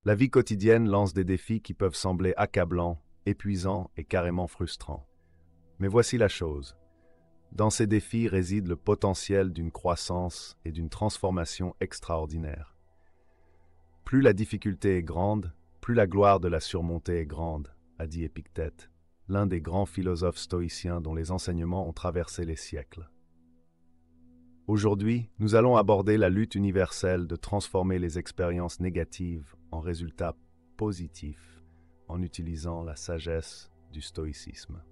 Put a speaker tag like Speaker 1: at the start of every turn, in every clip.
Speaker 1: La vie quotidienne lance des défis qui peuvent sembler accablants, épuisants et carrément frustrants. Mais voici la chose. Dans ces défis réside le potentiel d'une croissance et d'une transformation extraordinaires. Plus la difficulté est grande, plus la gloire de la surmonter est grande, a dit Épictète, l'un des grands philosophes stoïciens dont les enseignements ont traversé les siècles. Aujourd'hui, nous allons aborder la lutte universelle de transformer les expériences négatives en résultats positifs en utilisant la sagesse du stoïcisme.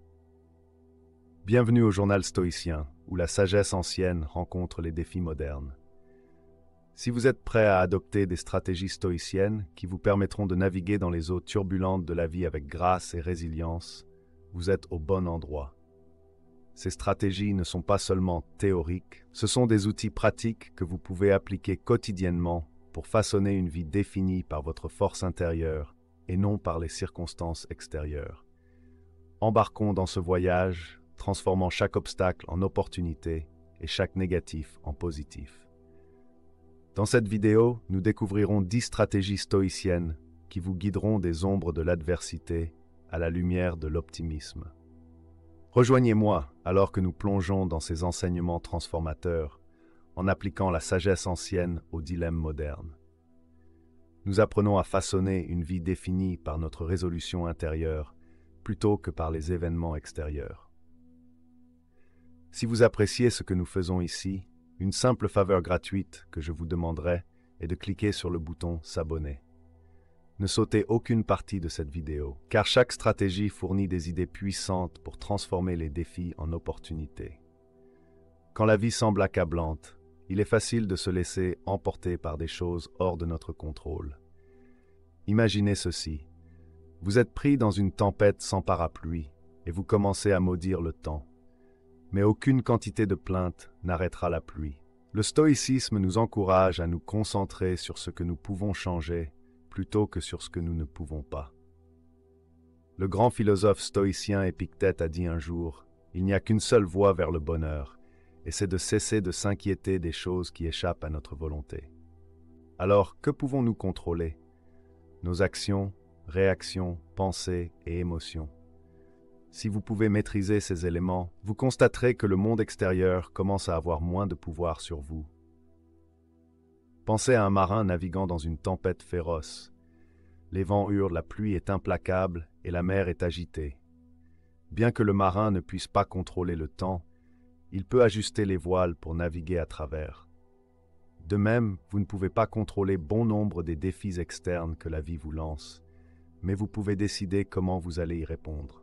Speaker 1: Bienvenue au journal stoïcien, où la sagesse ancienne rencontre les défis modernes. Si vous êtes prêt à adopter des stratégies stoïciennes qui vous permettront de naviguer dans les eaux turbulentes de la vie avec grâce et résilience, vous êtes au bon endroit. Ces stratégies ne sont pas seulement théoriques, ce sont des outils pratiques que vous pouvez appliquer quotidiennement pour façonner une vie définie par votre force intérieure et non par les circonstances extérieures. Embarquons dans ce voyage, transformant chaque obstacle en opportunité et chaque négatif en positif. Dans cette vidéo, nous découvrirons 10 stratégies stoïciennes qui vous guideront des ombres de l'adversité à la lumière de l'optimisme. Rejoignez-moi alors que nous plongeons dans ces enseignements transformateurs en appliquant la sagesse ancienne aux dilemmes modernes. Nous apprenons à façonner une vie définie par notre résolution intérieure plutôt que par les événements extérieurs. Si vous appréciez ce que nous faisons ici, une simple faveur gratuite que je vous demanderai est de cliquer sur le bouton s'abonner. Ne sautez aucune partie de cette vidéo, car chaque stratégie fournit des idées puissantes pour transformer les défis en opportunités. Quand la vie semble accablante, il est facile de se laisser emporter par des choses hors de notre contrôle. Imaginez ceci. Vous êtes pris dans une tempête sans parapluie et vous commencez à maudire le temps. Mais aucune quantité de plainte n'arrêtera la pluie. Le stoïcisme nous encourage à nous concentrer sur ce que nous pouvons changer plutôt que sur ce que nous ne pouvons pas. Le grand philosophe stoïcien Épictète a dit un jour « Il n'y a qu'une seule voie vers le bonheur, et c'est de cesser de s'inquiéter des choses qui échappent à notre volonté. » Alors, que pouvons-nous contrôler? Nos actions, réactions, pensées et émotions. Si vous pouvez maîtriser ces éléments, vous constaterez que le monde extérieur commence à avoir moins de pouvoir sur vous. Pensez à un marin naviguant dans une tempête féroce. Les vents hurlent, la pluie est implacable et la mer est agitée. Bien que le marin ne puisse pas contrôler le temps, il peut ajuster les voiles pour naviguer à travers. De même, vous ne pouvez pas contrôler bon nombre des défis externes que la vie vous lance, mais vous pouvez décider comment vous allez y répondre.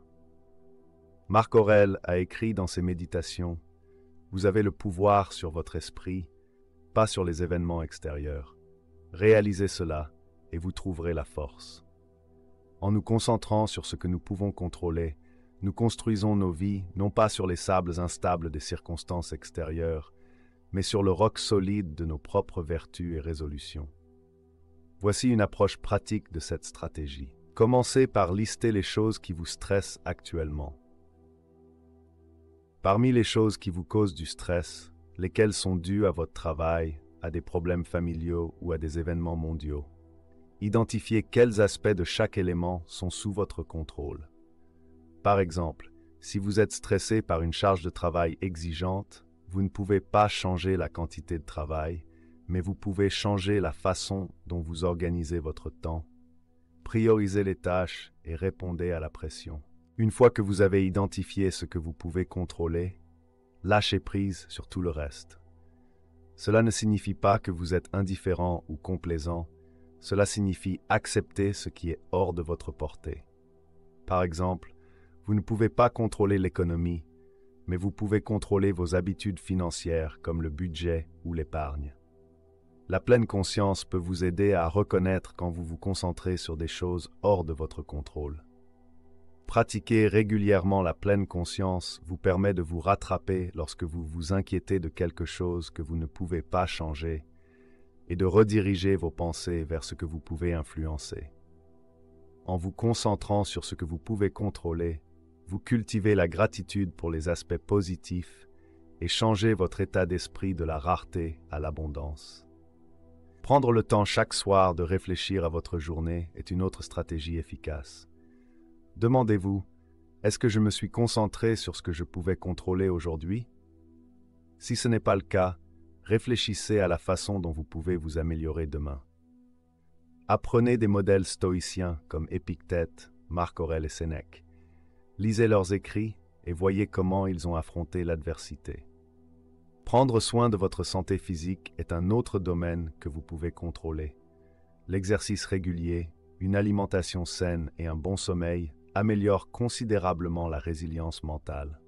Speaker 1: Marc Aurèle a écrit dans ses méditations « Vous avez le pouvoir sur votre esprit, pas sur les événements extérieurs. Réalisez cela et vous trouverez la force. » En nous concentrant sur ce que nous pouvons contrôler, nous construisons nos vies non pas sur les sables instables des circonstances extérieures, mais sur le roc solide de nos propres vertus et résolutions. Voici une approche pratique de cette stratégie. Commencez par lister les choses qui vous stressent actuellement. Parmi les choses qui vous causent du stress, lesquelles sont dues à votre travail, à des problèmes familiaux ou à des événements mondiaux. Identifiez quels aspects de chaque élément sont sous votre contrôle. Par exemple, si vous êtes stressé par une charge de travail exigeante, vous ne pouvez pas changer la quantité de travail, mais vous pouvez changer la façon dont vous organisez votre temps. Priorisez les tâches et répondez à la pression. Une fois que vous avez identifié ce que vous pouvez contrôler, lâchez prise sur tout le reste. Cela ne signifie pas que vous êtes indifférent ou complaisant, cela signifie accepter ce qui est hors de votre portée. Par exemple, vous ne pouvez pas contrôler l'économie, mais vous pouvez contrôler vos habitudes financières comme le budget ou l'épargne. La pleine conscience peut vous aider à reconnaître quand vous vous concentrez sur des choses hors de votre contrôle. Pratiquer régulièrement la pleine conscience vous permet de vous rattraper lorsque vous vous inquiétez de quelque chose que vous ne pouvez pas changer et de rediriger vos pensées vers ce que vous pouvez influencer. En vous concentrant sur ce que vous pouvez contrôler, vous cultivez la gratitude pour les aspects positifs et changez votre état d'esprit de la rareté à l'abondance. Prendre le temps chaque soir de réfléchir à votre journée est une autre stratégie efficace. Demandez-vous, est-ce que je me suis concentré sur ce que je pouvais contrôler aujourd'hui? Si ce n'est pas le cas, réfléchissez à la façon dont vous pouvez vous améliorer demain. Apprenez des modèles stoïciens comme Épictète, Marc Aurèle et Sénèque. Lisez leurs écrits et voyez comment ils ont affronté l'adversité. Prendre soin de votre santé physique est un autre domaine que vous pouvez contrôler. L'exercice régulier, une alimentation saine et un bon sommeil améliorent considérablement la résilience mentale.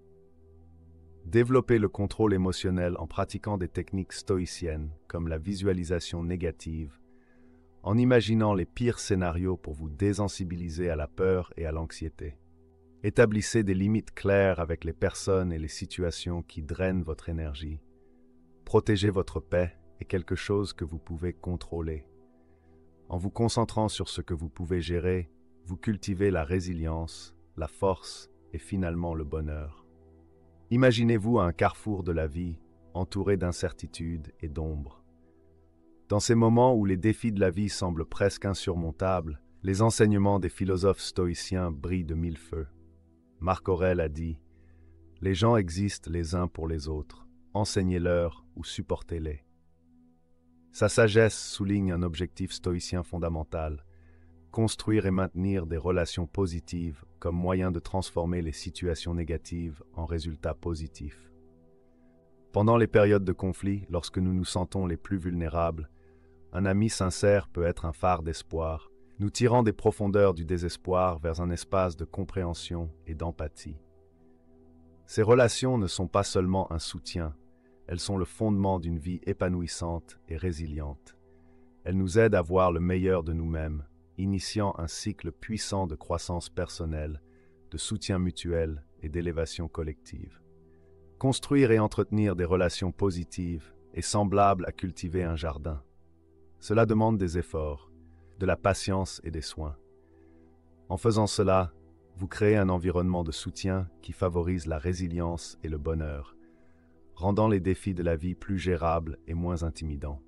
Speaker 1: Développez le contrôle émotionnel en pratiquant des techniques stoïciennes comme la visualisation négative, en imaginant les pires scénarios pour vous désensibiliser à la peur et à l'anxiété. Établissez des limites claires avec les personnes et les situations qui drainent votre énergie. Protéger votre paix est quelque chose que vous pouvez contrôler. En vous concentrant sur ce que vous pouvez gérer, vous cultivez la résilience, la force et finalement le bonheur. Imaginez-vous à un carrefour de la vie, entouré d'incertitudes et d'ombres. Dans ces moments où les défis de la vie semblent presque insurmontables, les enseignements des philosophes stoïciens brillent de mille feux. Marc Aurèle a dit « Les gens existent les uns pour les autres, enseignez-leur ou supportez-les ». Sa sagesse souligne un objectif stoïcien fondamental, construire et maintenir des relations positives comme moyen de transformer les situations négatives en résultats positifs. Pendant les périodes de conflit, lorsque nous nous sentons les plus vulnérables, un ami sincère peut être un phare d'espoir, nous tirant des profondeurs du désespoir vers un espace de compréhension et d'empathie. Ces relations ne sont pas seulement un soutien, elles sont le fondement d'une vie épanouissante et résiliente. Elles nous aident à voir le meilleur de nous-mêmes, initiant un cycle puissant de croissance personnelle, de soutien mutuel et d'élévation collective. Construire et entretenir des relations positives est semblable à cultiver un jardin. Cela demande des efforts, de la patience et des soins. En faisant cela, vous créez un environnement de soutien qui favorise la résilience et le bonheur, rendant les défis de la vie plus gérables et moins intimidants.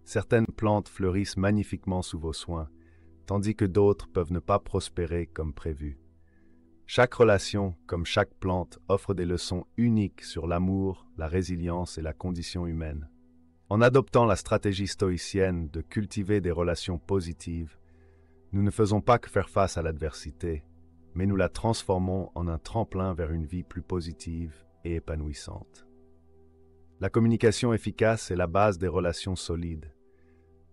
Speaker 1: Certaines plantes fleurissent magnifiquement sous vos soins, tandis que d'autres peuvent ne pas prospérer comme prévu. Chaque relation, comme chaque plante, offre des leçons uniques sur l'amour, la résilience et la condition humaine. En adoptant la stratégie stoïcienne de cultiver des relations positives, nous ne faisons pas que faire face à l'adversité, mais nous la transformons en un tremplin vers une vie plus positive et épanouissante. La communication efficace est la base des relations solides.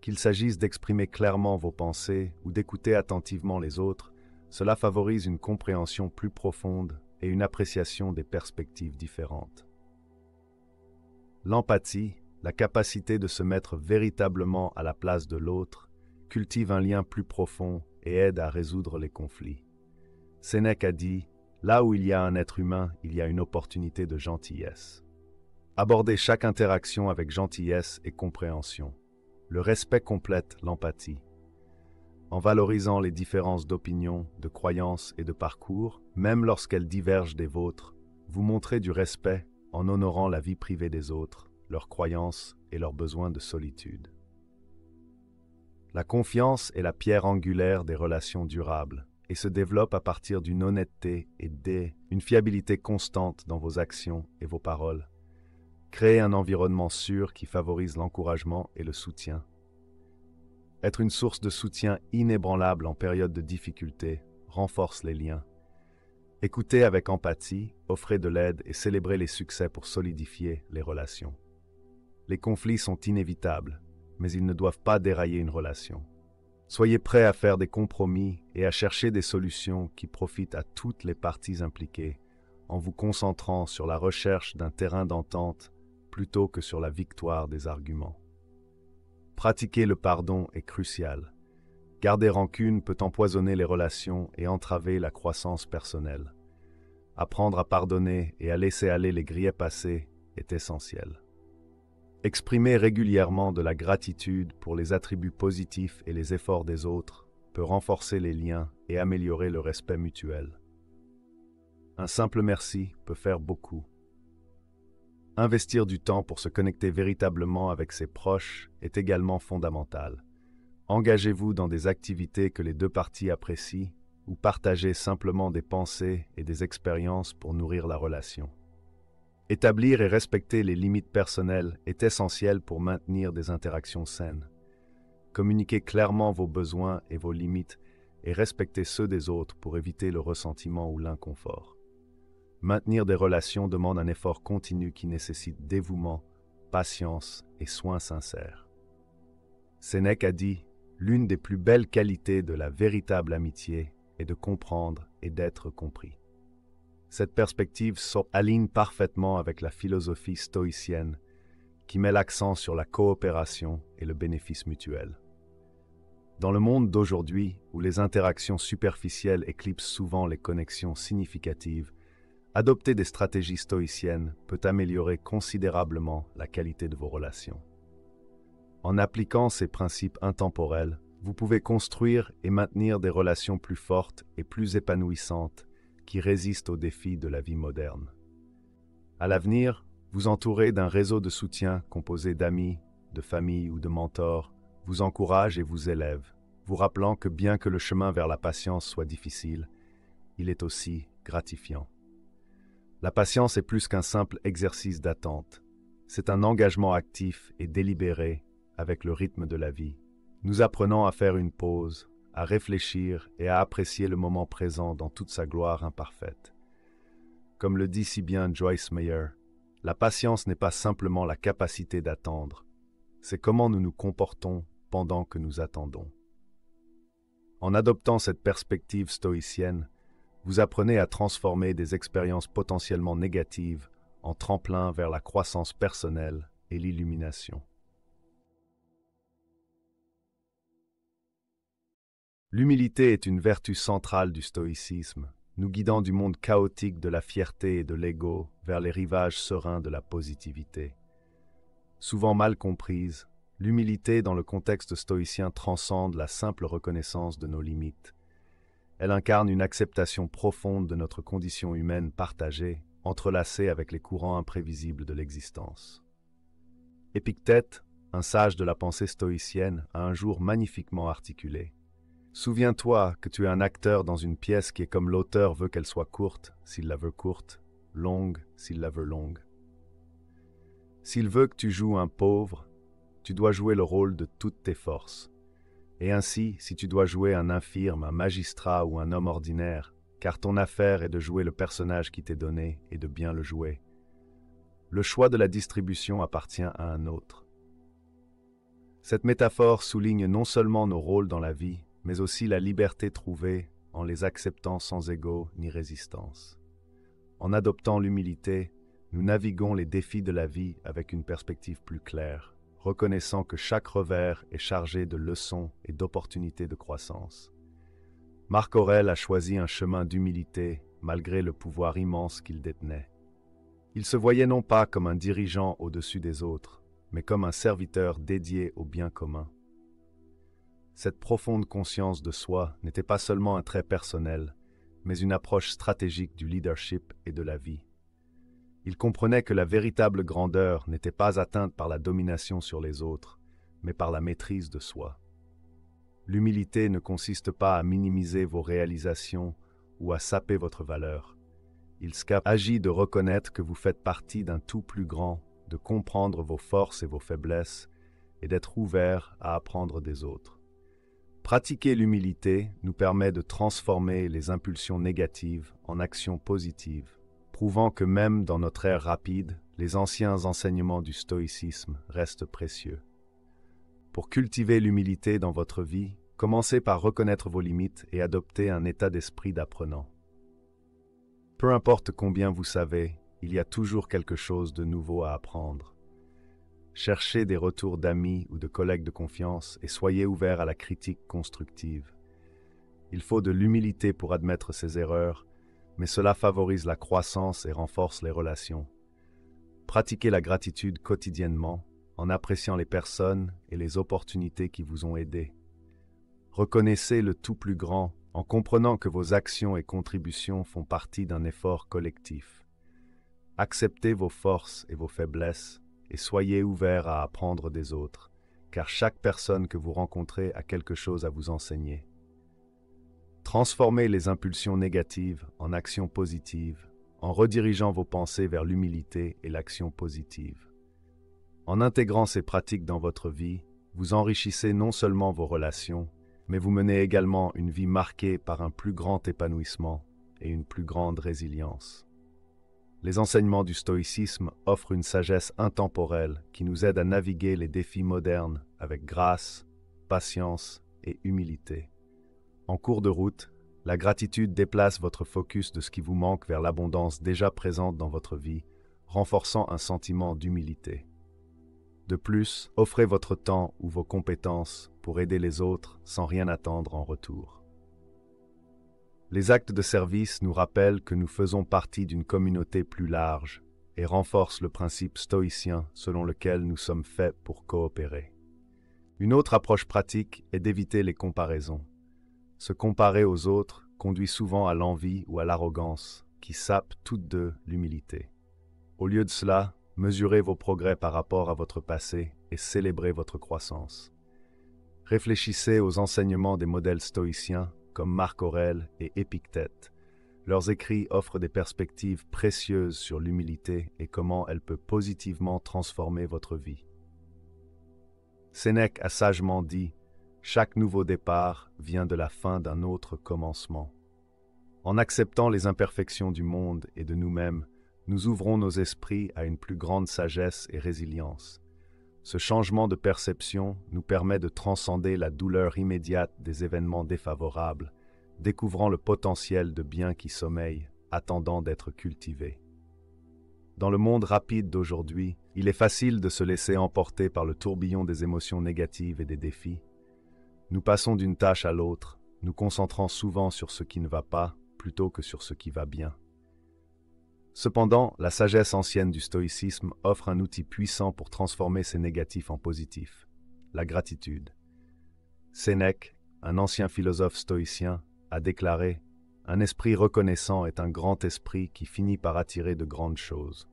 Speaker 1: Qu'il s'agisse d'exprimer clairement vos pensées ou d'écouter attentivement les autres, cela favorise une compréhension plus profonde et une appréciation des perspectives différentes. L'empathie, la capacité de se mettre véritablement à la place de l'autre, cultive un lien plus profond et aide à résoudre les conflits. Sénèque a dit « Là où il y a un être humain, il y a une opportunité de gentillesse ». Abordez chaque interaction avec gentillesse et compréhension. Le respect complète l'empathie. En valorisant les différences d'opinion, de croyances et de parcours, même lorsqu'elles divergent des vôtres, vous montrez du respect en honorant la vie privée des autres, leurs croyances et leurs besoins de solitude. La confiance est la pierre angulaire des relations durables et se développe à partir d'une honnêteté et une fiabilité constante dans vos actions et vos paroles. Créez un environnement sûr qui favorise l'encouragement et le soutien. Être une source de soutien inébranlable en période de difficulté renforce les liens. Écoutez avec empathie, offrez de l'aide et célébrez les succès pour solidifier les relations. Les conflits sont inévitables, mais ils ne doivent pas dérailler une relation. Soyez prêts à faire des compromis et à chercher des solutions qui profitent à toutes les parties impliquées, en vous concentrant sur la recherche d'un terrain d'entente plutôt que sur la victoire des arguments. Pratiquer le pardon est crucial. Garder rancune peut empoisonner les relations et entraver la croissance personnelle. Apprendre à pardonner et à laisser aller les griefs passés est essentiel. Exprimer régulièrement de la gratitude pour les attributs positifs et les efforts des autres peut renforcer les liens et améliorer le respect mutuel. Un simple merci peut faire beaucoup. Investir du temps pour se connecter véritablement avec ses proches est également fondamental. Engagez-vous dans des activités que les deux parties apprécient ou partagez simplement des pensées et des expériences pour nourrir la relation. Établir et respecter les limites personnelles est essentiel pour maintenir des interactions saines. Communiquez clairement vos besoins et vos limites et respectez ceux des autres pour éviter le ressentiment ou l'inconfort. Maintenir des relations demande un effort continu qui nécessite dévouement, patience et soins sincères. Sénèque a dit « L'une des plus belles qualités de la véritable amitié est de comprendre et d'être compris ». Cette perspective s'aligne parfaitement avec la philosophie stoïcienne qui met l'accent sur la coopération et le bénéfice mutuel. Dans le monde d'aujourd'hui, où les interactions superficielles éclipsent souvent les connexions significatives, adopter des stratégies stoïciennes peut améliorer considérablement la qualité de vos relations. En appliquant ces principes intemporels, vous pouvez construire et maintenir des relations plus fortes et plus épanouissantes qui résistent aux défis de la vie moderne. À l'avenir, vous entourez d'un réseau de soutien composé d'amis, de famille ou de mentors, vous encourage et vous élève, vous rappelant que bien que le chemin vers la patience soit difficile, il est aussi gratifiant. La patience est plus qu'un simple exercice d'attente. C'est un engagement actif et délibéré avec le rythme de la vie. Nous apprenons à faire une pause, à réfléchir et à apprécier le moment présent dans toute sa gloire imparfaite. Comme le dit si bien Joyce Meyer, la patience n'est pas simplement la capacité d'attendre, c'est comment nous nous comportons pendant que nous attendons. En adoptant cette perspective stoïcienne, vous apprenez à transformer des expériences potentiellement négatives en tremplin vers la croissance personnelle et l'illumination. L'humilité est une vertu centrale du stoïcisme, nous guidant du monde chaotique de la fierté et de l'ego vers les rivages sereins de la positivité. Souvent mal comprise, l'humilité dans le contexte stoïcien transcende la simple reconnaissance de nos limites. Elle incarne une acceptation profonde de notre condition humaine partagée, entrelacée avec les courants imprévisibles de l'existence. Épictète, un sage de la pensée stoïcienne, a un jour magnifiquement articulé. Souviens-toi que tu es un acteur dans une pièce qui est comme l'auteur veut qu'elle soit courte, s'il la veut courte, longue, s'il la veut longue. S'il veut que tu joues un pauvre, tu dois jouer le rôle de toutes tes forces. Et ainsi, si tu dois jouer un infirme, un magistrat ou un homme ordinaire, car ton affaire est de jouer le personnage qui t'est donné et de bien le jouer. Le choix de la distribution appartient à un autre. Cette métaphore souligne non seulement nos rôles dans la vie, mais aussi la liberté trouvée en les acceptant sans ego ni résistance. En adoptant l'humilité, nous naviguons les défis de la vie avec une perspective plus claire, reconnaissant que chaque revers est chargé de leçons et d'opportunités de croissance. Marc Aurèle a choisi un chemin d'humilité malgré le pouvoir immense qu'il détenait. Il se voyait non pas comme un dirigeant au-dessus des autres, mais comme un serviteur dédié au bien commun. Cette profonde conscience de soi n'était pas seulement un trait personnel, mais une approche stratégique du leadership et de la vie. Il comprenait que la véritable grandeur n'était pas atteinte par la domination sur les autres, mais par la maîtrise de soi. L'humilité ne consiste pas à minimiser vos réalisations ou à saper votre valeur. Il s'agit de reconnaître que vous faites partie d'un tout plus grand, de comprendre vos forces et vos faiblesses, et d'être ouvert à apprendre des autres. Pratiquer l'humilité nous permet de transformer les impulsions négatives en actions positives, prouvant que même dans notre ère rapide, les anciens enseignements du stoïcisme restent précieux. Pour cultiver l'humilité dans votre vie, commencez par reconnaître vos limites et adopter un état d'esprit d'apprenant. Peu importe combien vous savez, il y a toujours quelque chose de nouveau à apprendre. Cherchez des retours d'amis ou de collègues de confiance et soyez ouverts à la critique constructive. Il faut de l'humilité pour admettre ses erreurs, mais cela favorise la croissance et renforce les relations. Pratiquez la gratitude quotidiennement en appréciant les personnes et les opportunités qui vous ont aidé. Reconnaissez le tout plus grand en comprenant que vos actions et contributions font partie d'un effort collectif. Acceptez vos forces et vos faiblesses et soyez ouverts à apprendre des autres, car chaque personne que vous rencontrez a quelque chose à vous enseigner. Transformez les impulsions négatives en actions positives, en redirigeant vos pensées vers l'humilité et l'action positive. En intégrant ces pratiques dans votre vie, vous enrichissez non seulement vos relations, mais vous menez également une vie marquée par un plus grand épanouissement et une plus grande résilience. Les enseignements du stoïcisme offrent une sagesse intemporelle qui nous aide à naviguer les défis modernes avec grâce, patience et humilité. En cours de route, la gratitude déplace votre focus de ce qui vous manque vers l'abondance déjà présente dans votre vie, renforçant un sentiment d'humilité. De plus, offrez votre temps ou vos compétences pour aider les autres sans rien attendre en retour. Les actes de service nous rappellent que nous faisons partie d'une communauté plus large et renforcent le principe stoïcien selon lequel nous sommes faits pour coopérer. Une autre approche pratique est d'éviter les comparaisons. Se comparer aux autres conduit souvent à l'envie ou à l'arrogance, qui sapent toutes deux l'humilité. Au lieu de cela, mesurez vos progrès par rapport à votre passé et célébrez votre croissance. Réfléchissez aux enseignements des modèles stoïciens comme Marc Aurèle et Épictète. Leurs écrits offrent des perspectives précieuses sur l'humilité et comment elle peut positivement transformer votre vie. Sénèque a sagement dit « Chaque nouveau départ vient de la fin d'un autre commencement ». En acceptant les imperfections du monde et de nous-mêmes, nous ouvrons nos esprits à une plus grande sagesse et résilience. Ce changement de perception nous permet de transcender la douleur immédiate des événements défavorables, découvrant le potentiel de bien qui sommeille, attendant d'être cultivé. Dans le monde rapide d'aujourd'hui, il est facile de se laisser emporter par le tourbillon des émotions négatives et des défis. Nous passons d'une tâche à l'autre, nous concentrant souvent sur ce qui ne va pas plutôt que sur ce qui va bien. Cependant, la sagesse ancienne du stoïcisme offre un outil puissant pour transformer ces négatifs en positifs, la gratitude. Sénèque, un ancien philosophe stoïcien, a déclaré « Un esprit reconnaissant est un grand esprit qui finit par attirer de grandes choses ».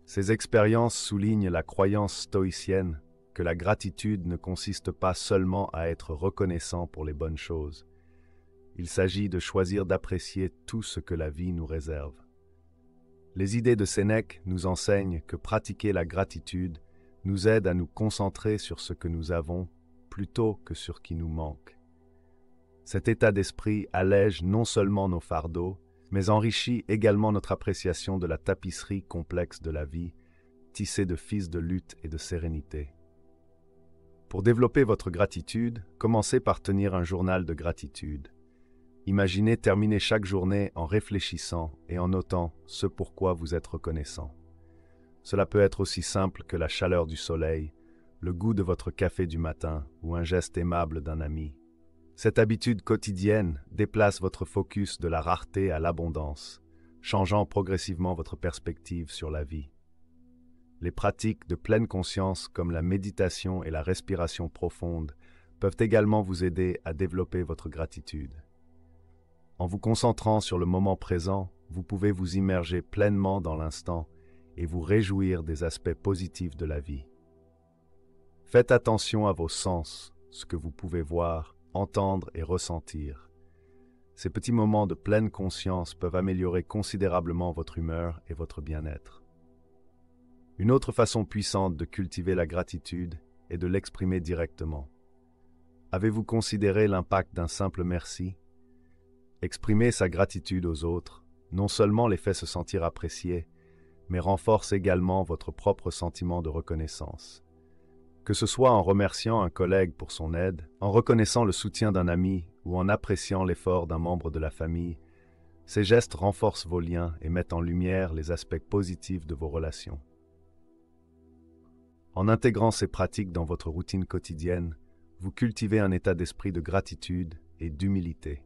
Speaker 1: Ces expériences soulignent la croyance stoïcienne que la gratitude ne consiste pas seulement à être reconnaissant pour les bonnes choses. Il s'agit de choisir d'apprécier tout ce que la vie nous réserve. Les idées de Sénèque nous enseignent que pratiquer la gratitude nous aide à nous concentrer sur ce que nous avons plutôt que sur ce qui nous manque. Cet état d'esprit allège non seulement nos fardeaux, mais enrichit également notre appréciation de la tapisserie complexe de la vie, tissée de fils de lutte et de sérénité. Pour développer votre gratitude, commencez par tenir un journal de gratitude. Imaginez terminer chaque journée en réfléchissant et en notant ce pourquoi vous êtes reconnaissant. Cela peut être aussi simple que la chaleur du soleil, le goût de votre café du matin ou un geste aimable d'un ami. Cette habitude quotidienne déplace votre focus de la rareté à l'abondance, changeant progressivement votre perspective sur la vie. Les pratiques de pleine conscience comme la méditation et la respiration profonde peuvent également vous aider à développer votre gratitude. En vous concentrant sur le moment présent, vous pouvez vous immerger pleinement dans l'instant et vous réjouir des aspects positifs de la vie. Faites attention à vos sens, ce que vous pouvez voir, entendre et ressentir. Ces petits moments de pleine conscience peuvent améliorer considérablement votre humeur et votre bien-être. Une autre façon puissante de cultiver la gratitude est de l'exprimer directement. Avez-vous considéré l'impact d'un simple merci ? Exprimer sa gratitude aux autres, non seulement les fait se sentir appréciés, mais renforce également votre propre sentiment de reconnaissance. Que ce soit en remerciant un collègue pour son aide, en reconnaissant le soutien d'un ami ou en appréciant l'effort d'un membre de la famille, ces gestes renforcent vos liens et mettent en lumière les aspects positifs de vos relations. En intégrant ces pratiques dans votre routine quotidienne, vous cultivez un état d'esprit de gratitude et d'humilité.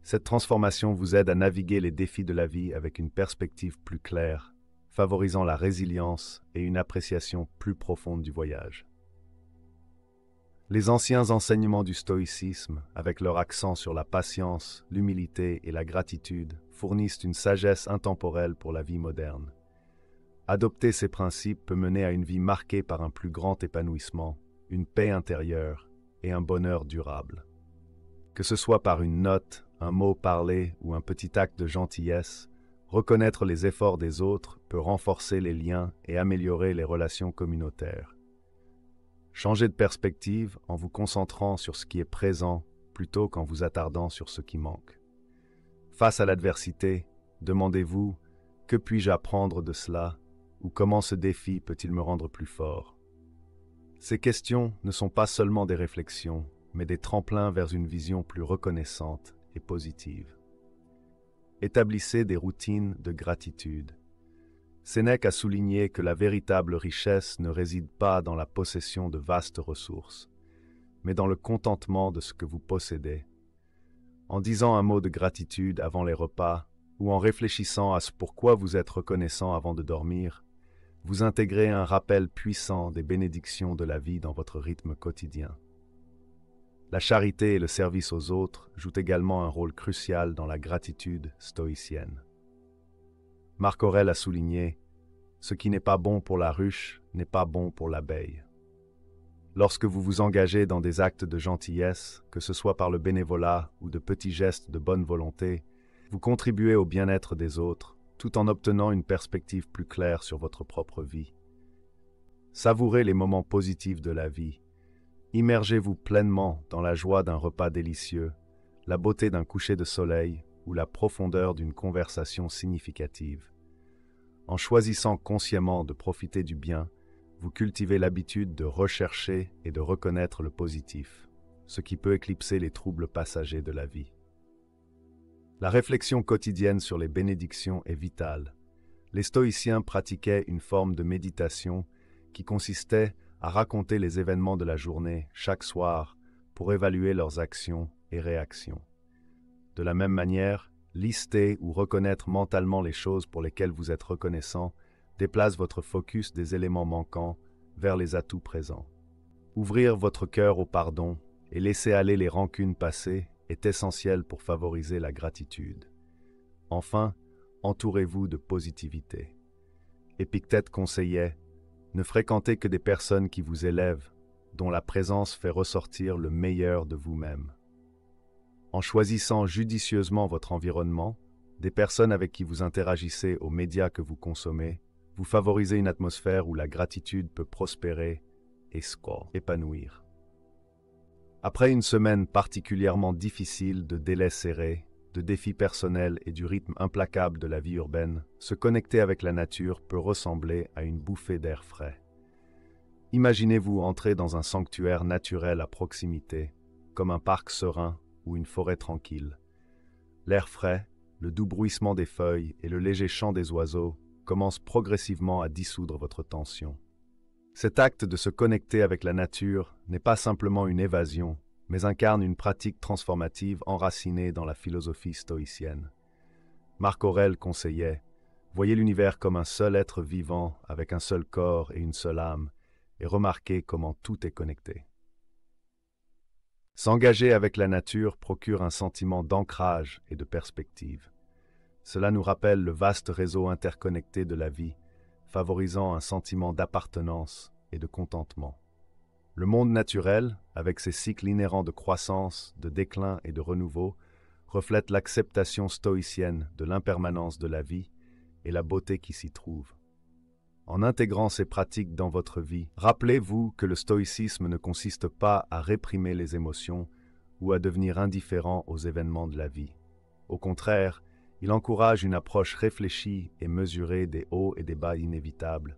Speaker 1: Cette transformation vous aide à naviguer les défis de la vie avec une perspective plus claire, favorisant la résilience et une appréciation plus profonde du voyage. Les anciens enseignements du stoïcisme, avec leur accent sur la patience, l'humilité et la gratitude, fournissent une sagesse intemporelle pour la vie moderne. Adopter ces principes peut mener à une vie marquée par un plus grand épanouissement, une paix intérieure et un bonheur durable. Que ce soit par une note, un mot parlé ou un petit acte de gentillesse, reconnaître les efforts des autres peut renforcer les liens et améliorer les relations communautaires. Changez de perspective en vous concentrant sur ce qui est présent plutôt qu'en vous attardant sur ce qui manque. Face à l'adversité, demandez-vous « Que puis-je apprendre de cela ?» ou « Comment ce défi peut-il me rendre plus fort ?» Ces questions ne sont pas seulement des réflexions, mais des tremplins vers une vision plus reconnaissante et positive. Établissez des routines de gratitude. Sénèque a souligné que la véritable richesse ne réside pas dans la possession de vastes ressources, mais dans le contentement de ce que vous possédez. En disant un mot de gratitude avant les repas, ou en réfléchissant à ce pourquoi vous êtes reconnaissant avant de dormir, vous intégrez un rappel puissant des bénédictions de la vie dans votre rythme quotidien. La charité et le service aux autres jouent également un rôle crucial dans la gratitude stoïcienne. Marc Aurèle a souligné « Ce qui n'est pas bon pour la ruche n'est pas bon pour l'abeille ». Lorsque vous vous engagez dans des actes de gentillesse, que ce soit par le bénévolat ou de petits gestes de bonne volonté, vous contribuez au bien-être des autres, tout en obtenant une perspective plus claire sur votre propre vie. Savourez les moments positifs de la vie. Immergez-vous pleinement dans la joie d'un repas délicieux, la beauté d'un coucher de soleil ou la profondeur d'une conversation significative. En choisissant consciemment de profiter du bien, vous cultivez l'habitude de rechercher et de reconnaître le positif, ce qui peut éclipser les troubles passagers de la vie. La réflexion quotidienne sur les bénédictions est vitale. Les stoïciens pratiquaient une forme de méditation qui consistait à raconter les événements de la journée chaque soir pour évaluer leurs actions et réactions. De la même manière, lister ou reconnaître mentalement les choses pour lesquelles vous êtes reconnaissant déplace votre focus des éléments manquants vers les atouts présents. Ouvrir votre cœur au pardon et laisser aller les rancunes passées est essentiel pour favoriser la gratitude. Enfin, entourez-vous de positivité. Épictète conseillait « Ne fréquentez que des personnes qui vous élèvent, dont la présence fait ressortir le meilleur de vous-même. » En choisissant judicieusement votre environnement, des personnes avec qui vous interagissez aux médias que vous consommez, vous favorisez une atmosphère où la gratitude peut prospérer et épanouir. Après une semaine particulièrement difficile de délais serrés, de défis personnels et du rythme implacable de la vie urbaine, se connecter avec la nature peut ressembler à une bouffée d'air frais. Imaginez-vous entrer dans un sanctuaire naturel à proximité, comme un parc serein ou une forêt tranquille. L'air frais, le doux bruissement des feuilles et le léger chant des oiseaux commencent progressivement à dissoudre votre tension. Cet acte de se connecter avec la nature n'est pas simplement une évasion, mais incarne une pratique transformative enracinée dans la philosophie stoïcienne. Marc Aurèle conseillait « Voyez l'univers comme un seul être vivant avec un seul corps et une seule âme, et remarquez comment tout est connecté. » S'engager avec la nature procure un sentiment d'ancrage et de perspective. Cela nous rappelle le vaste réseau interconnecté de la vie, favorisant un sentiment d'appartenance et de contentement. Le monde naturel, avec ses cycles inhérents de croissance, de déclin et de renouveau, reflète l'acceptation stoïcienne de l'impermanence de la vie et la beauté qui s'y trouve. En intégrant ces pratiques dans votre vie, rappelez-vous que le stoïcisme ne consiste pas à réprimer les émotions ou à devenir indifférent aux événements de la vie. Au contraire, il encourage une approche réfléchie et mesurée des hauts et des bas inévitables,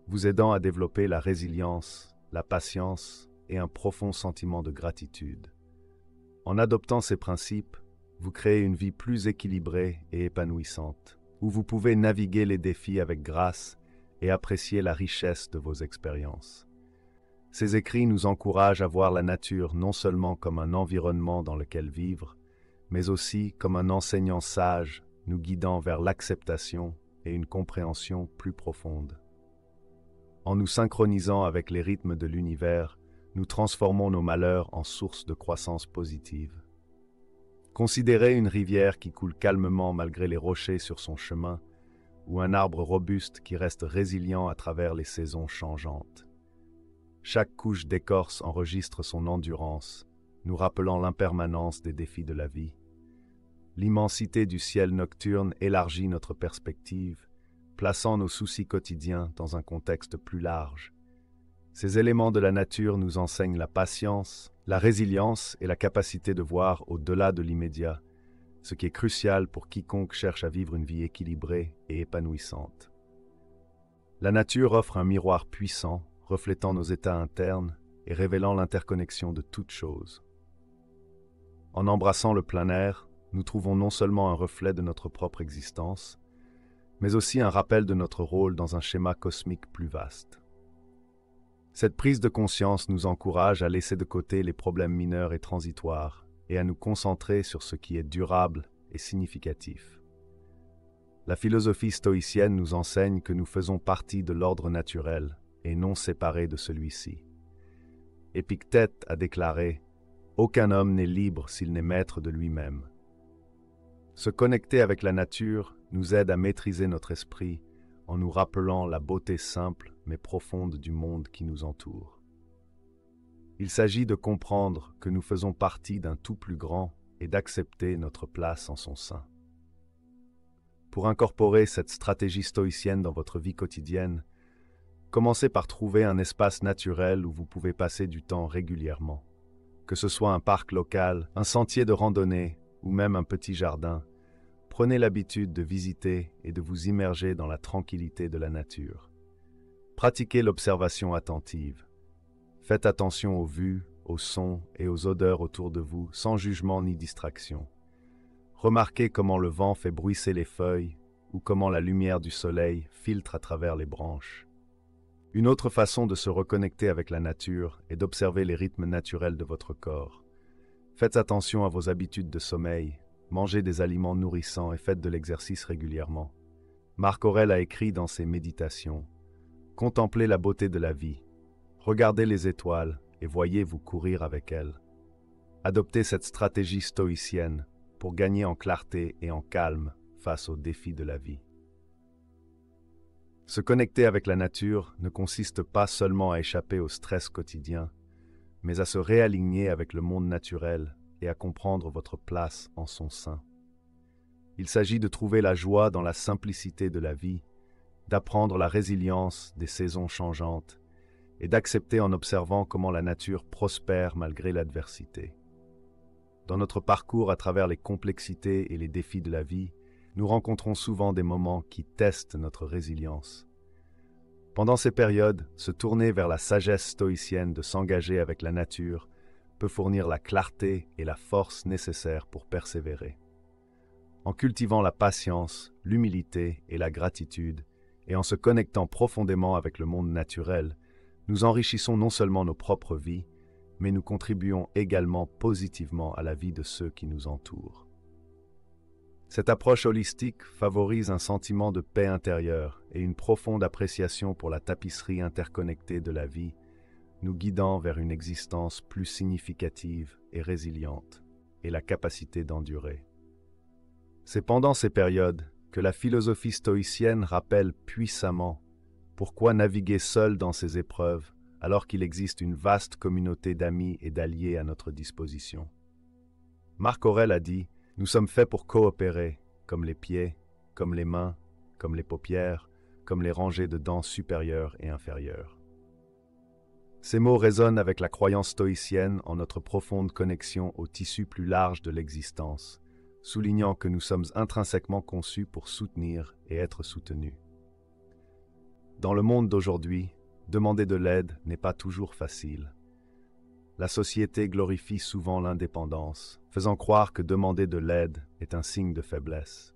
Speaker 1: vous aidant à développer la résilience, la patience et un profond sentiment de gratitude. En adoptant ces principes, vous créez une vie plus équilibrée et épanouissante, où vous pouvez naviguer les défis avec grâce et apprécier la richesse de vos expériences. Ces écrits nous encouragent à voir la nature non seulement comme un environnement dans lequel vivre, mais aussi comme un enseignant sage nous guidant vers l'acceptation et une compréhension plus profonde. En nous synchronisant avec les rythmes de l'univers, nous transformons nos malheurs en source de croissance positive. Considérez une rivière qui coule calmement malgré les rochers sur son chemin, ou un arbre robuste qui reste résilient à travers les saisons changeantes. Chaque couche d'écorce enregistre son endurance, nous rappelant l'impermanence des défis de la vie. L'immensité du ciel nocturne élargit notre perspective, plaçant nos soucis quotidiens dans un contexte plus large. Ces éléments de la nature nous enseignent la patience, la résilience et la capacité de voir au-delà de l'immédiat, ce qui est crucial pour quiconque cherche à vivre une vie équilibrée et épanouissante. La nature offre un miroir puissant, reflétant nos états internes et révélant l'interconnexion de toutes choses. En embrassant le plein air, nous trouvons non seulement un reflet de notre propre existence, mais aussi un rappel de notre rôle dans un schéma cosmique plus vaste. Cette prise de conscience nous encourage à laisser de côté les problèmes mineurs et transitoires et à nous concentrer sur ce qui est durable et significatif. La philosophie stoïcienne nous enseigne que nous faisons partie de l'ordre naturel et non séparés de celui-ci. Épictète a déclaré « Aucun homme n'est libre s'il n'est maître de lui-même ». Se connecter avec la nature nous aide à maîtriser notre esprit en nous rappelant la beauté simple mais profonde du monde qui nous entoure. Il s'agit de comprendre que nous faisons partie d'un tout plus grand et d'accepter notre place en son sein. Pour incorporer cette stratégie stoïcienne dans votre vie quotidienne, commencez par trouver un espace naturel où vous pouvez passer du temps régulièrement. Que ce soit un parc local, un sentier de randonnée ou même un petit jardin, prenez l'habitude de visiter et de vous immerger dans la tranquillité de la nature. Pratiquez l'observation attentive. Faites attention aux vues, aux sons et aux odeurs autour de vous, sans jugement ni distraction. Remarquez comment le vent fait bruisser les feuilles ou comment la lumière du soleil filtre à travers les branches. Une autre façon de se reconnecter avec la nature est d'observer les rythmes naturels de votre corps. Faites attention à vos habitudes de sommeil, mangez des aliments nourrissants et faites de l'exercice régulièrement. Marc Aurèle a écrit dans ses Méditations « Contemplez la beauté de la vie, regardez les étoiles et voyez-vous courir avec elles. » Adoptez cette stratégie stoïcienne pour gagner en clarté et en calme face aux défis de la vie. Se connecter avec la nature ne consiste pas seulement à échapper au stress quotidien, mais à se réaligner avec le monde naturel et à comprendre votre place en son sein. Il s'agit de trouver la joie dans la simplicité de la vie, d'apprendre la résilience des saisons changeantes et d'accepter en observant comment la nature prospère malgré l'adversité. Dans notre parcours à travers les complexités et les défis de la vie, nous rencontrons souvent des moments qui testent notre résilience. Pendant ces périodes, se tourner vers la sagesse stoïcienne de s'engager avec la nature peut fournir la clarté et la force nécessaires pour persévérer. En cultivant la patience, l'humilité et la gratitude, et en se connectant profondément avec le monde naturel, nous enrichissons non seulement nos propres vies, mais nous contribuons également positivement à la vie de ceux qui nous entourent. Cette approche holistique favorise un sentiment de paix intérieure et une profonde appréciation pour la tapisserie interconnectée de la vie, nous guidant vers une existence plus significative et résiliente, et la capacité d'endurer. C'est pendant ces périodes que la philosophie stoïcienne rappelle puissamment pourquoi naviguer seul dans ces épreuves alors qu'il existe une vaste communauté d'amis et d'alliés à notre disposition. Marc Aurèle a dit « Nous sommes faits pour coopérer, comme les pieds, comme les mains, comme les paupières, comme les rangées de dents supérieures et inférieures. » Ces mots résonnent avec la croyance stoïcienne en notre profonde connexion au tissu plus large de l'existence, soulignant que nous sommes intrinsèquement conçus pour soutenir et être soutenus. Dans le monde d'aujourd'hui, demander de l'aide n'est pas toujours facile. La société glorifie souvent l'indépendance, faisant croire que demander de l'aide est un signe de faiblesse.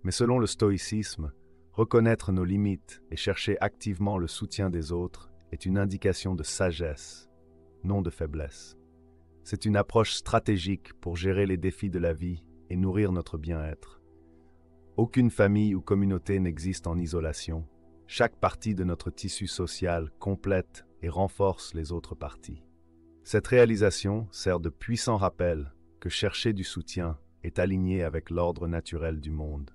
Speaker 1: Mais selon le stoïcisme, reconnaître nos limites et chercher activement le soutien des autres est une indication de sagesse, non de faiblesse. C'est une approche stratégique pour gérer les défis de la vie et nourrir notre bien-être. Aucune famille ou communauté n'existe en isolation. Chaque partie de notre tissu social complète et renforce les autres parties. Cette réalisation sert de puissant rappel que chercher du soutien est aligné avec l'ordre naturel du monde.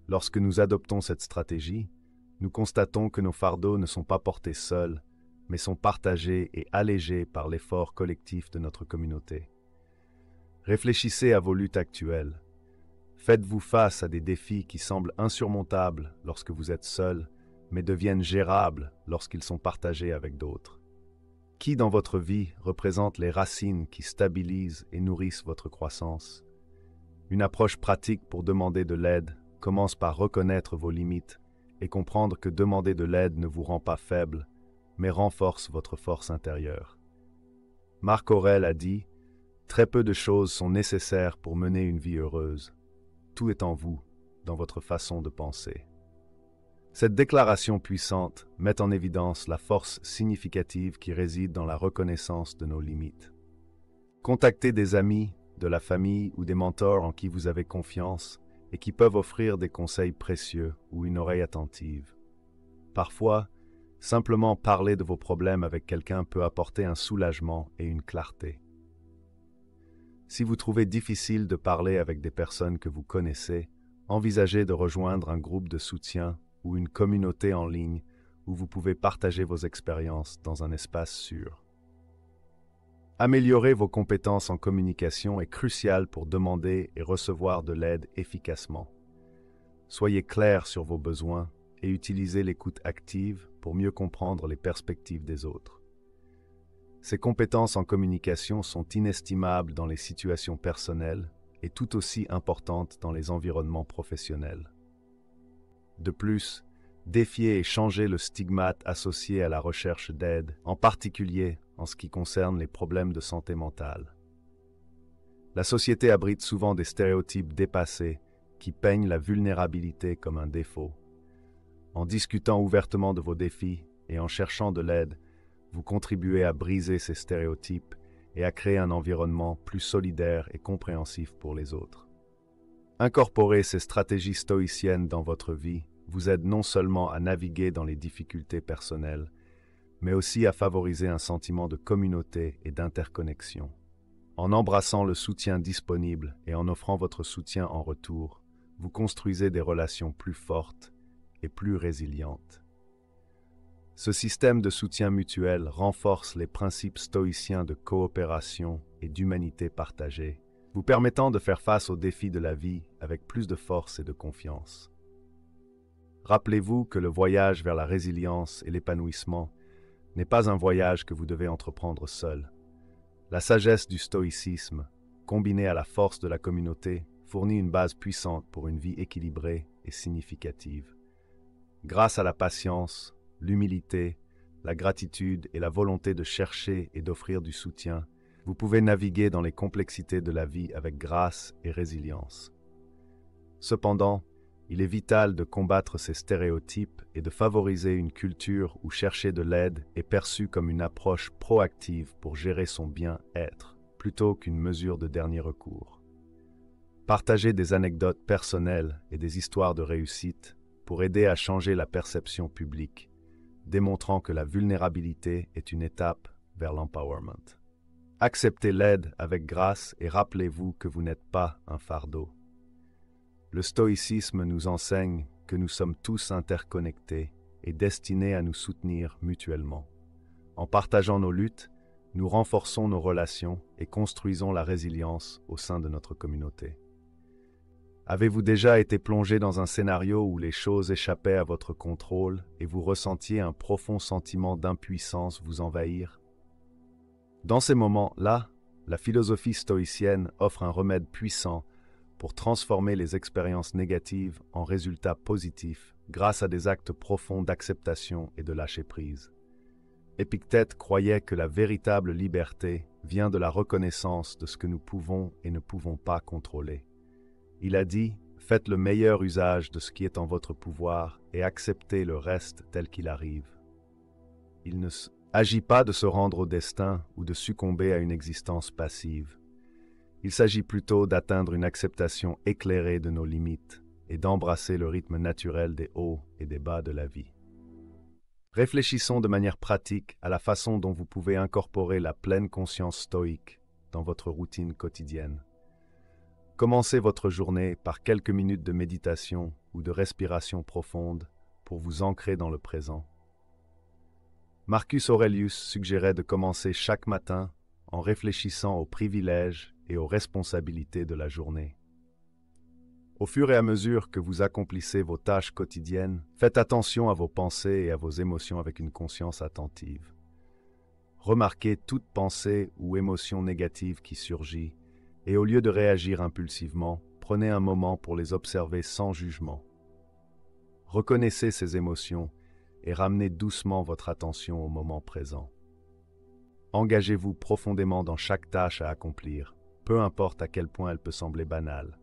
Speaker 1: Lorsque nous adoptons cette stratégie, nous constatons que nos fardeaux ne sont pas portés seuls, mais sont partagés et allégés par l'effort collectif de notre communauté. Réfléchissez à vos luttes actuelles. Faites-vous face à des défis qui semblent insurmontables lorsque vous êtes seul, mais deviennent gérables lorsqu'ils sont partagés avec d'autres. Qui dans votre vie représente les racines qui stabilisent et nourrissent votre croissance? Une approche pratique pour demander de l'aide commence par reconnaître vos limites et comprendre que demander de l'aide ne vous rend pas faible, mais renforce votre force intérieure. Marc Aurèle a dit « Très peu de choses sont nécessaires pour mener une vie heureuse. Tout est en vous, dans votre façon de penser. » Cette déclaration puissante met en évidence la force significative qui réside dans la reconnaissance de nos limites. Contactez des amis, de la famille ou des mentors en qui vous avez confiance et qui peuvent offrir des conseils précieux ou une oreille attentive. Parfois, simplement parler de vos problèmes avec quelqu'un peut apporter un soulagement et une clarté. Si vous trouvez difficile de parler avec des personnes que vous connaissez, envisagez de rejoindre un groupe de soutien ou une communauté en ligne où vous pouvez partager vos expériences dans un espace sûr. Améliorer vos compétences en communication est crucial pour demander et recevoir de l'aide efficacement. Soyez clair sur vos besoins et utilisez l'écoute active pour mieux comprendre les perspectives des autres. Ces compétences en communication sont inestimables dans les situations personnelles et tout aussi importantes dans les environnements professionnels. De plus, défier et changer le stigmate associé à la recherche d'aide, en particulier en ce qui concerne les problèmes de santé mentale. La société abrite souvent des stéréotypes dépassés qui peignent la vulnérabilité comme un défaut. En discutant ouvertement de vos défis et en cherchant de l'aide, vous contribuez à briser ces stéréotypes et à créer un environnement plus solidaire et compréhensif pour les autres. Incorporer ces stratégies stoïciennes dans votre vie vous aide non seulement à naviguer dans les difficultés personnelles, mais aussi à favoriser un sentiment de communauté et d'interconnexion. En embrassant le soutien disponible et en offrant votre soutien en retour, vous construisez des relations plus fortes et plus résilientes. Ce système de soutien mutuel renforce les principes stoïciens de coopération et d'humanité partagée, vous permettant de faire face aux défis de la vie avec plus de force et de confiance. Rappelez-vous que le voyage vers la résilience et l'épanouissement n'est pas un voyage que vous devez entreprendre seul. La sagesse du stoïcisme, combinée à la force de la communauté, fournit une base puissante pour une vie équilibrée et significative. Grâce à la patience, l'humilité, la gratitude et la volonté de chercher et d'offrir du soutien, vous pouvez naviguer dans les complexités de la vie avec grâce et résilience. Cependant, il est vital de combattre ces stéréotypes et de favoriser une culture où chercher de l'aide est perçu comme une approche proactive pour gérer son bien-être, plutôt qu'une mesure de dernier recours. Partagez des anecdotes personnelles et des histoires de réussite pour aider à changer la perception publique, démontrant que la vulnérabilité est une étape vers l'empowerment. Acceptez l'aide avec grâce et rappelez-vous que vous n'êtes pas un fardeau. Le stoïcisme nous enseigne que nous sommes tous interconnectés et destinés à nous soutenir mutuellement. En partageant nos luttes, nous renforçons nos relations et construisons la résilience au sein de notre communauté. Avez-vous déjà été plongé dans un scénario où les choses échappaient à votre contrôle et vous ressentiez un profond sentiment d'impuissance vous envahir? Dans ces moments-là, la philosophie stoïcienne offre un remède puissant pour transformer les expériences négatives en résultats positifs grâce à des actes profonds d'acceptation et de lâcher-prise. Épictète croyait que la véritable liberté vient de la reconnaissance de ce que nous pouvons et ne pouvons pas contrôler. Il a dit « Faites le meilleur usage de ce qui est en votre pouvoir et acceptez le reste tel qu'il arrive. » Il ne s'agit pas de se rendre au destin ou de succomber à une existence passive. Il s'agit plutôt d'atteindre une acceptation éclairée de nos limites et d'embrasser le rythme naturel des hauts et des bas de la vie. Réfléchissons de manière pratique à la façon dont vous pouvez incorporer la pleine conscience stoïque dans votre routine quotidienne. Commencez votre journée par quelques minutes de méditation ou de respiration profonde pour vous ancrer dans le présent. Marcus Aurelius suggérait de commencer chaque matin en réfléchissant aux privilèges et aux responsabilités de la journée. Au fur et à mesure que vous accomplissez vos tâches quotidiennes, faites attention à vos pensées et à vos émotions avec une conscience attentive. Remarquez toute pensée ou émotion négative qui surgit et au lieu de réagir impulsivement, prenez un moment pour les observer sans jugement. Reconnaissez ces émotions et ramenez doucement votre attention au moment présent. Engagez-vous profondément dans chaque tâche à accomplir, peu importe à quel point elle peut sembler banale.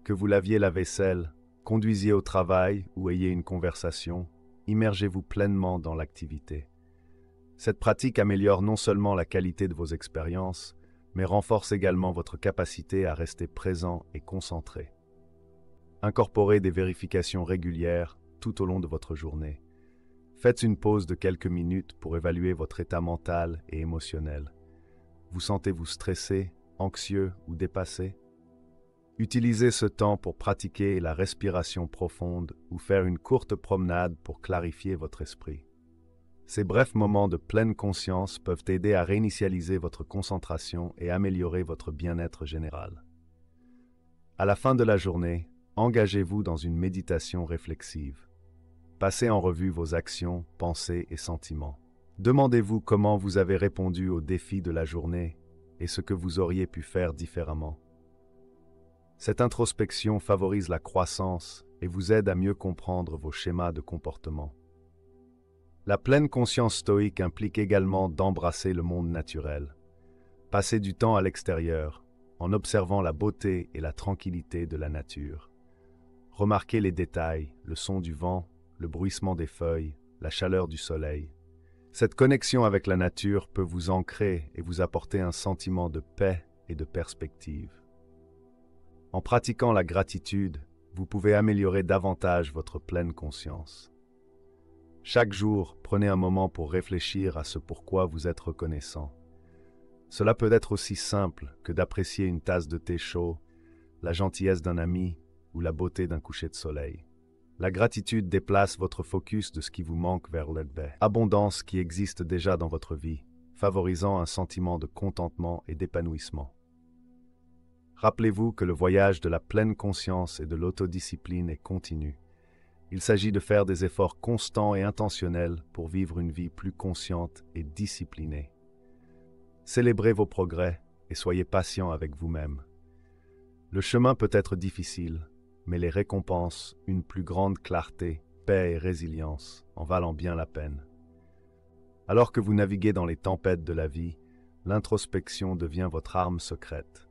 Speaker 1: Que vous laviez la vaisselle, conduisiez au travail ou ayez une conversation, immergez-vous pleinement dans l'activité. Cette pratique améliore non seulement la qualité de vos expériences, mais renforce également votre capacité à rester présent et concentré. Incorporez des vérifications régulières tout au long de votre journée. Faites une pause de quelques minutes pour évaluer votre état mental et émotionnel. Vous sentez-vous stressé, anxieux ou dépassé? Utilisez ce temps pour pratiquer la respiration profonde ou faire une courte promenade pour clarifier votre esprit. Ces brefs moments de pleine conscience peuvent aider à réinitialiser votre concentration et améliorer votre bien-être général. À la fin de la journée, engagez-vous dans une méditation réflexive. Passez en revue vos actions, pensées et sentiments. Demandez-vous comment vous avez répondu aux défis de la journée et ce que vous auriez pu faire différemment. Cette introspection favorise la croissance et vous aide à mieux comprendre vos schémas de comportement. La pleine conscience stoïque implique également d'embrasser le monde naturel. Passez du temps à l'extérieur, en observant la beauté et la tranquillité de la nature. Remarquez les détails, le son du vent, le bruissement des feuilles, la chaleur du soleil. Cette connexion avec la nature peut vous ancrer et vous apporter un sentiment de paix et de perspective. En pratiquant la gratitude, vous pouvez améliorer davantage votre pleine conscience. Chaque jour, prenez un moment pour réfléchir à ce pourquoi vous êtes reconnaissant. Cela peut être aussi simple que d'apprécier une tasse de thé chaud, la gentillesse d'un ami ou la beauté d'un coucher de soleil. La gratitude déplace votre focus de ce qui vous manque vers l'abondance qui existe déjà dans votre vie, favorisant un sentiment de contentement et d'épanouissement. Rappelez-vous que le voyage de la pleine conscience et de l'autodiscipline est continu. Il s'agit de faire des efforts constants et intentionnels pour vivre une vie plus consciente et disciplinée. Célébrez vos progrès et soyez patient avec vous-même. Le chemin peut être difficile, mais les récompenses, une plus grande clarté, paix et résilience en valent bien la peine. Alors que vous naviguez dans les tempêtes de la vie, l'introspection devient votre arme secrète.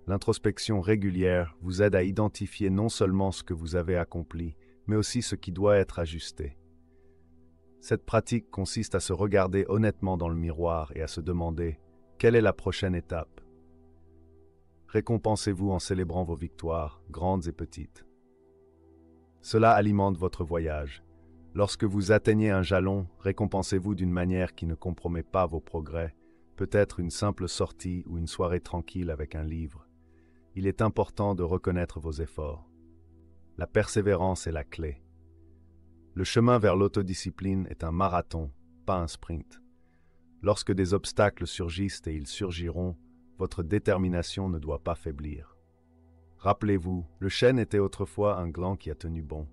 Speaker 1: L'introspection régulière vous aide à identifier non seulement ce que vous avez accompli, mais aussi ce qui doit être ajusté. Cette pratique consiste à se regarder honnêtement dans le miroir et à se demander « Quelle est la prochaine étape ?» Récompensez-vous en célébrant vos victoires, grandes et petites. Cela alimente votre voyage. Lorsque vous atteignez un jalon, récompensez-vous d'une manière qui ne compromet pas vos progrès, peut-être une simple sortie ou une soirée tranquille avec un livre. Il est important de reconnaître vos efforts. La persévérance est la clé. Le chemin vers l'autodiscipline est un marathon, pas un sprint. Lorsque des obstacles surgissent et ils surgiront, votre détermination ne doit pas faiblir. Rappelez-vous, le chêne était autrefois un gland qui a tenu bon.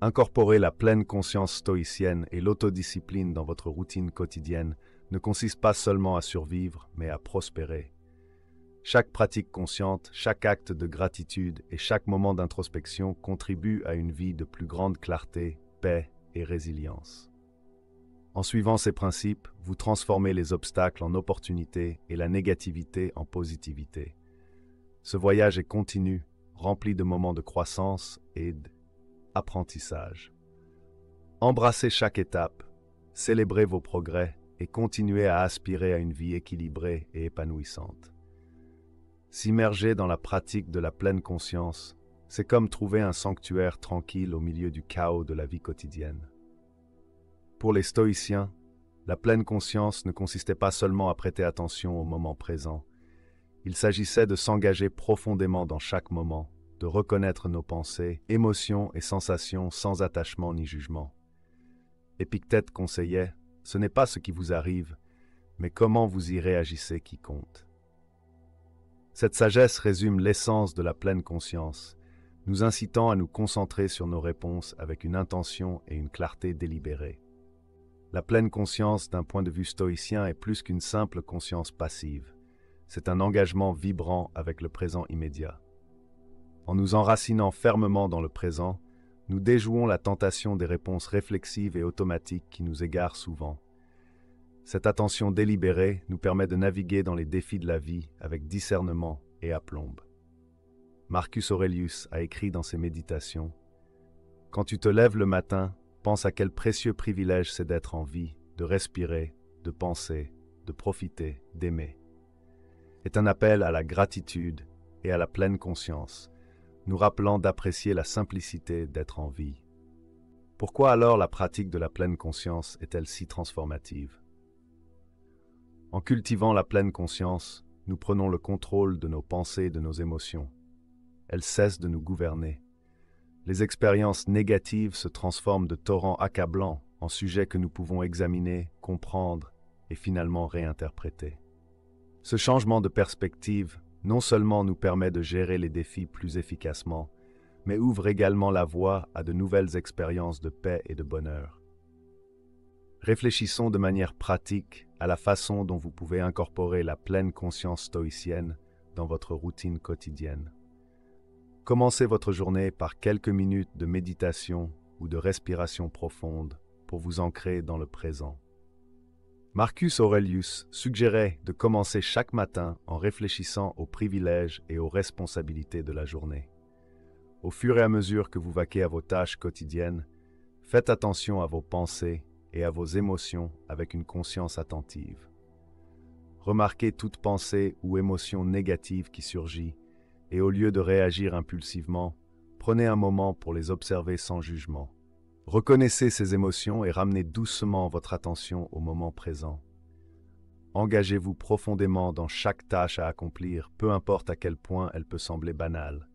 Speaker 1: Incorporer la pleine conscience stoïcienne et l'autodiscipline dans votre routine quotidienne ne consiste pas seulement à survivre, mais à prospérer. Chaque pratique consciente, chaque acte de gratitude et chaque moment d'introspection contribuent à une vie de plus grande clarté, paix et résilience. En suivant ces principes, vous transformez les obstacles en opportunités et la négativité en positivité. Ce voyage est continu, rempli de moments de croissance et d'apprentissage. Embrassez chaque étape, célébrez vos progrès et continuez à aspirer à une vie équilibrée et épanouissante. S'immerger dans la pratique de la pleine conscience, c'est comme trouver un sanctuaire tranquille au milieu du chaos de la vie quotidienne. Pour les stoïciens, la pleine conscience ne consistait pas seulement à prêter attention au moment présent. Il s'agissait de s'engager profondément dans chaque moment, de reconnaître nos pensées, émotions et sensations sans attachement ni jugement. Épictète conseillait, ce n'est pas ce qui vous arrive, mais comment vous y réagissez qui compte. Cette sagesse résume l'essence de la pleine conscience, nous incitant à nous concentrer sur nos réponses avec une intention et une clarté délibérées. La pleine conscience d'un point de vue stoïcien est plus qu'une simple conscience passive. C'est un engagement vibrant avec le présent immédiat. En nous enracinant fermement dans le présent, nous déjouons la tentation des réponses réflexives et automatiques qui nous égarent souvent. Cette attention délibérée nous permet de naviguer dans les défis de la vie avec discernement et aplomb. Marcus Aurelius a écrit dans ses méditations « Quand tu te lèves le matin, pense à quel précieux privilège c'est d'être en vie, de respirer, de penser, de profiter, d'aimer. » C'est un appel à la gratitude et à la pleine conscience, nous rappelant d'apprécier la simplicité d'être en vie. Pourquoi alors la pratique de la pleine conscience est-elle si transformative? En cultivant la pleine conscience, nous prenons le contrôle de nos pensées et de nos émotions. Elles cessent de nous gouverner. Les expériences négatives se transforment de torrents accablants en sujets que nous pouvons examiner, comprendre et finalement réinterpréter. Ce changement de perspective non seulement nous permet de gérer les défis plus efficacement, mais ouvre également la voie à de nouvelles expériences de paix et de bonheur. Réfléchissons de manière pratique à la façon dont vous pouvez incorporer la pleine conscience stoïcienne dans votre routine quotidienne. Commencez votre journée par quelques minutes de méditation ou de respiration profonde pour vous ancrer dans le présent. Marcus Aurelius suggérait de commencer chaque matin en réfléchissant aux privilèges et aux responsabilités de la journée. Au fur et à mesure que vous vaquez à vos tâches quotidiennes, faites attention à vos pensées et à vos émotions avec une conscience attentive. Remarquez toute pensée ou émotion négative qui surgit et au lieu de réagir impulsivement, prenez un moment pour les observer sans jugement. Reconnaissez ces émotions et ramenez doucement votre attention au moment présent. Engagez-vous profondément dans chaque tâche à accomplir, peu importe à quel point elle peut sembler banale.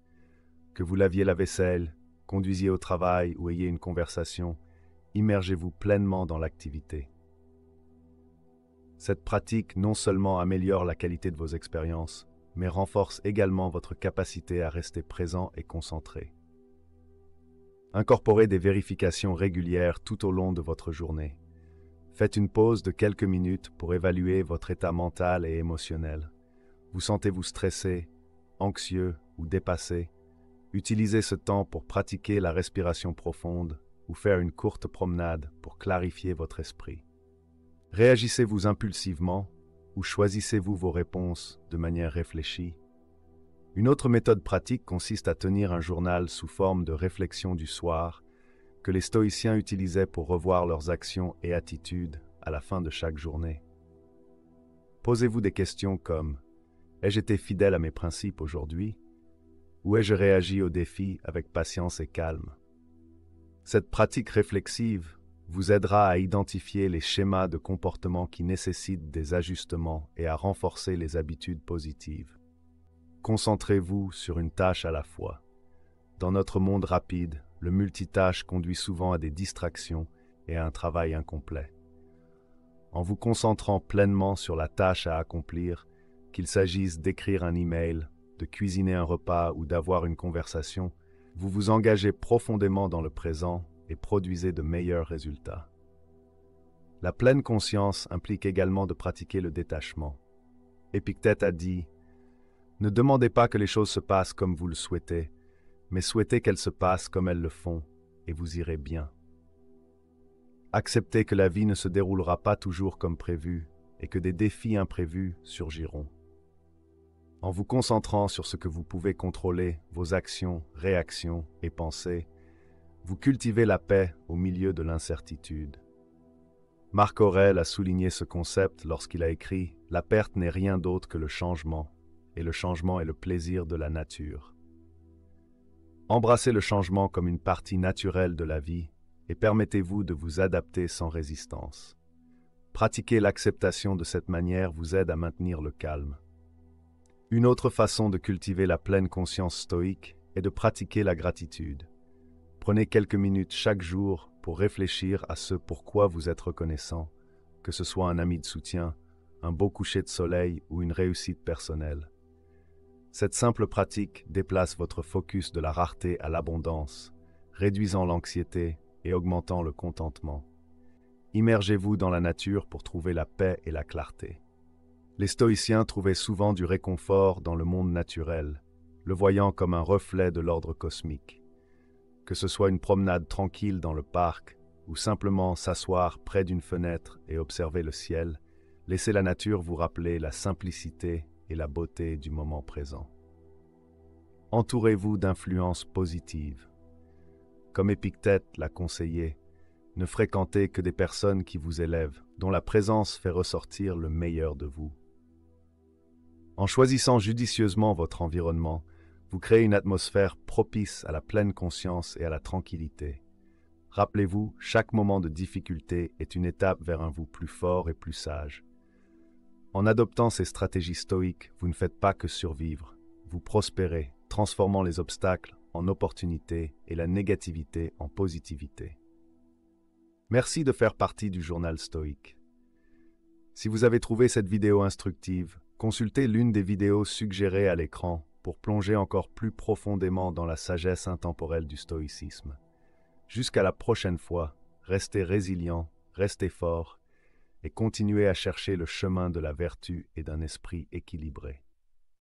Speaker 1: Que vous laviez la vaisselle, conduisiez au travail ou ayez une conversation, immergez-vous pleinement dans l'activité. Cette pratique non seulement améliore la qualité de vos expériences, mais renforce également votre capacité à rester présent et concentré. Incorporez des vérifications régulières tout au long de votre journée. Faites une pause de quelques minutes pour évaluer votre état mental et émotionnel. Vous sentez-vous stressé, anxieux ou dépassé? Utilisez ce temps pour pratiquer la respiration profonde ou faire une courte promenade pour clarifier votre esprit. Réagissez-vous impulsivement ou choisissez-vous vos réponses de manière réfléchie? Une autre méthode pratique consiste à tenir un journal sous forme de réflexion du soir que les stoïciens utilisaient pour revoir leurs actions et attitudes à la fin de chaque journée. Posez-vous des questions comme « Ai-je été fidèle à mes principes aujourd'hui ?» ou « Ai-je réagi aux défis avec patience et calme ?» Cette pratique réflexive vous aidera à identifier les schémas de comportement qui nécessitent des ajustements et à renforcer les habitudes positives. Concentrez-vous sur une tâche à la fois. Dans notre monde rapide, le multitâche conduit souvent à des distractions et à un travail incomplet. En vous concentrant pleinement sur la tâche à accomplir, qu'il s'agisse d'écrire un email, de cuisiner un repas ou d'avoir une conversation, vous vous engagez profondément dans le présent et produisez de meilleurs résultats. La pleine conscience implique également de pratiquer le détachement. Épictète a dit « Ne demandez pas que les choses se passent comme vous le souhaitez, mais souhaitez qu'elles se passent comme elles le font, et vous irez bien. » Acceptez que la vie ne se déroulera pas toujours comme prévu et que des défis imprévus surgiront. En vous concentrant sur ce que vous pouvez contrôler, vos actions, réactions et pensées, vous cultivez la paix au milieu de l'incertitude. Marc Aurèle a souligné ce concept lorsqu'il a écrit « La perte n'est rien d'autre que le changement, et le changement est le plaisir de la nature. » Embrassez le changement comme une partie naturelle de la vie et permettez-vous de vous adapter sans résistance. Pratiquer l'acceptation de cette manière vous aide à maintenir le calme. Une autre façon de cultiver la pleine conscience stoïque est de pratiquer la gratitude. Prenez quelques minutes chaque jour pour réfléchir à ce pourquoi vous êtes reconnaissant, que ce soit un ami de soutien, un beau coucher de soleil ou une réussite personnelle. Cette simple pratique déplace votre focus de la rareté à l'abondance, réduisant l'anxiété et augmentant le contentement. Immergez-vous dans la nature pour trouver la paix et la clarté. Les stoïciens trouvaient souvent du réconfort dans le monde naturel, le voyant comme un reflet de l'ordre cosmique. Que ce soit une promenade tranquille dans le parc ou simplement s'asseoir près d'une fenêtre et observer le ciel, laissez la nature vous rappeler la simplicité et la beauté du moment présent. Entourez-vous d'influences positives. Comme Épictète l'a conseillé, ne fréquentez que des personnes qui vous élèvent, dont la présence fait ressortir le meilleur de vous. En choisissant judicieusement votre environnement, vous créez une atmosphère propice à la pleine conscience et à la tranquillité. Rappelez-vous, chaque moment de difficulté est une étape vers un vous plus fort et plus sage. En adoptant ces stratégies stoïques, vous ne faites pas que survivre, vous prospérez, transformant les obstacles en opportunités et la négativité en positivité. Merci de faire partie du journal stoïque. Si vous avez trouvé cette vidéo instructive, consultez l'une des vidéos suggérées à l'écran pour plonger encore plus profondément dans la sagesse intemporelle du stoïcisme. Jusqu'à la prochaine fois, restez résilient, restez fort et continuez à chercher le chemin de la vertu et d'un esprit équilibré.